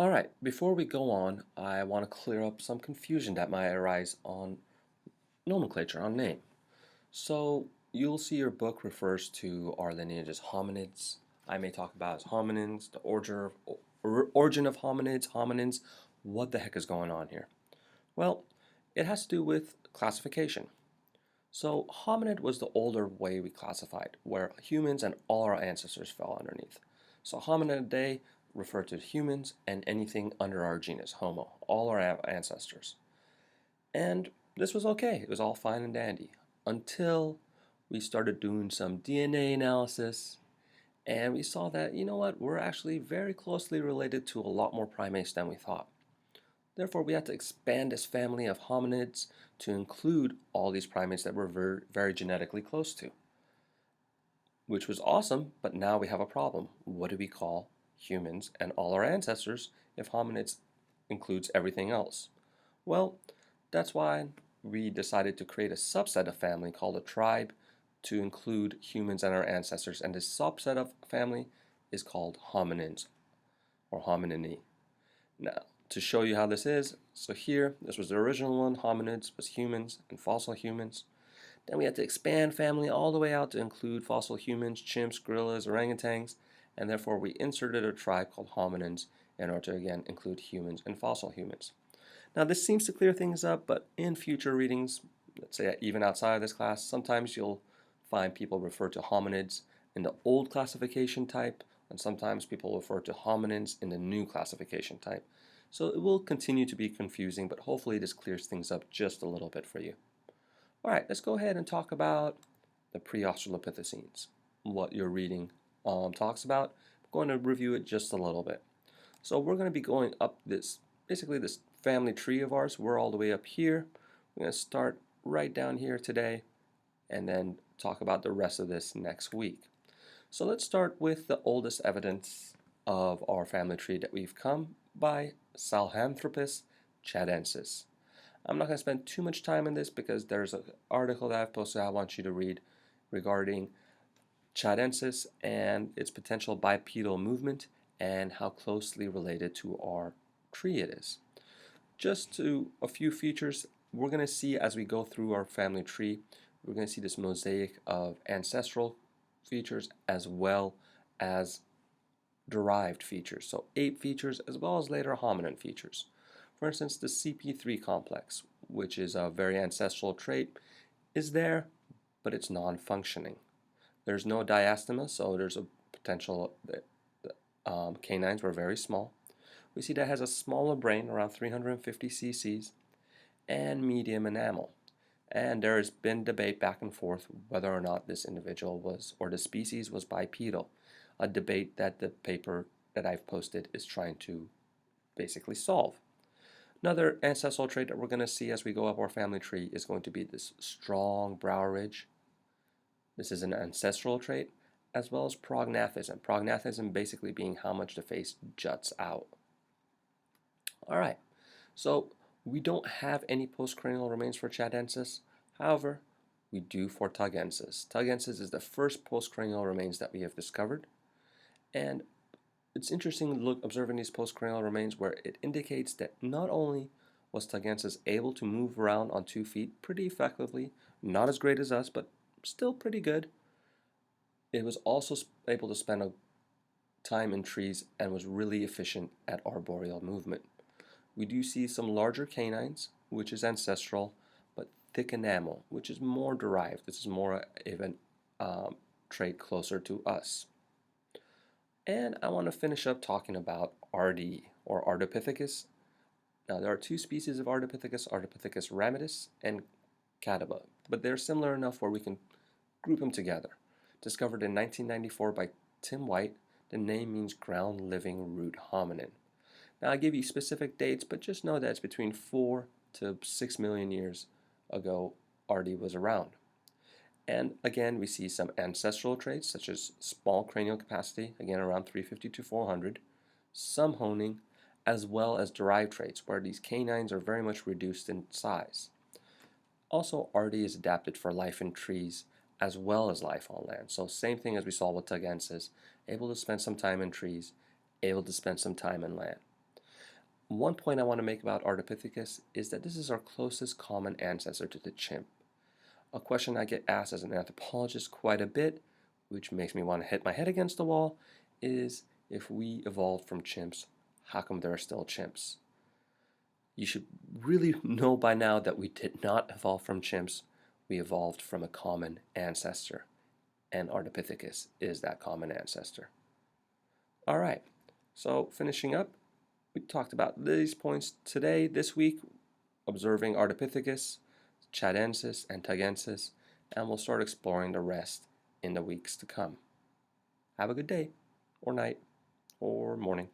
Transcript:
Alright, before we go on, I want to clear up some confusion that might arise on nomenclature, on name. So, you'll see your book refers to our lineage as hominids. I may talk about as hominins, the origin of hominins. What the heck is going on here? Well, it has to do with classification. So, hominid was the older way we classified, where humans and all our ancestors fell underneath. So, hominid today refer to humans and anything under our genus, Homo, all our ancestors. And this was okay, it was all fine and dandy until we started doing some DNA analysis and we saw that, you know what, we're actually very closely related to a lot more primates than we thought. Therefore, we had to expand this family of hominids to include all these primates that we're very genetically close to, which was awesome, but now we have a problem. What do we call humans and all our ancestors if hominids includes everything else? Well, that's why we decided to create a subset of family called a tribe to include humans and our ancestors, and this subset of family is called hominins or hominini. Now, to show you how this is, so here, this was the original one, hominids was humans and fossil humans. Then we had to expand family all the way out to include fossil humans, chimps, gorillas, orangutans, and therefore we inserted a tribe called hominins in order to again include humans and fossil humans. Now this seems to clear things up, but in future readings, let's say even outside of this class, sometimes you'll find people refer to hominids in the old classification type, and sometimes people refer to hominins in the new classification type. So it will continue to be confusing, but hopefully this clears things up just a little bit for you. All right, let's go ahead and talk about the pre-Australopithecines, what your reading talks about. I'm going to review it just a little bit. So we're going to be going up basically this family tree of ours. We're all the way up here. We're going to start right down here today and then talk about the rest of this next week. So let's start with the oldest evidence of our family tree that we've come by, Sahelanthropus chadensis. I'm not going to spend too much time on this because there's an article that I've posted I want you to read regarding chadensis and its potential bipedal movement and how closely related to our tree it is. Just to a few features we're going to see as we go through our family tree. We're going to see this mosaic of ancestral features as well as derived features, so ape features as well as later hominin features. For instance, the CP3 complex, which is a very ancestral trait, is there, but it's non-functioning. There's no diastema, so there's a potential that canines were very small. We see that it has a smaller brain, around 350 cc's, and medium enamel. And there has been debate back and forth whether or not this individual was, or the species was bipedal, a debate that the paper that I've posted is trying to basically solve. Another ancestral trait that we're going to see as we go up our family tree is going to be this strong brow ridge. This is an ancestral trait, as well as prognathism. Prognathism basically being how much the face juts out. All right, so we don't have any postcranial remains for chadensis. However, we do for tugensis. Tugensis is the first postcranial remains that we have discovered, and it's interesting observing these postcranial remains where it indicates that not only was tugensis able to move around on 2 feet pretty effectively, not as great as us, but still pretty good, it was also able to spend a time in trees and was really efficient at arboreal movement. We do see some larger canines, which is ancestral, but thick enamel, which is more derived. This is more of an trait closer to us. And I want to finish up talking about RD, or Ardipithecus. Now, there are 2 species of Ardipithecus, Ardipithecus ramidus and catawba, but they're similar enough where we can group them together. Discovered in 1994 by Tim White, the name means ground living root hominin. Now, I give you specific dates, but just know that it's between 4 to 6 million years ago RD was around. And again, we see some ancestral traits such as small cranial capacity, again around 350 to 400, some honing, as well as derived traits where these canines are very much reduced in size. Also, RD is adapted for life in trees as well as life on land. So same thing as we saw with tugensis, able to spend some time in trees, able to spend some time in land. One point I want to make about Ardipithecus is that this is our closest common ancestor to the chimp. A question I get asked as an anthropologist quite a bit, which makes me want to hit my head against the wall, is if we evolved from chimps, how come there are still chimps? You should really know by now that we did not evolve from chimps. We evolved from a common ancestor, and Ardipithecus is that common ancestor. All right, so finishing up, we talked about these points today, this week, observing Ardipithecus, Tchadensis, and Tagensis, and we'll start exploring the rest in the weeks to come. Have a good day, or night, or morning.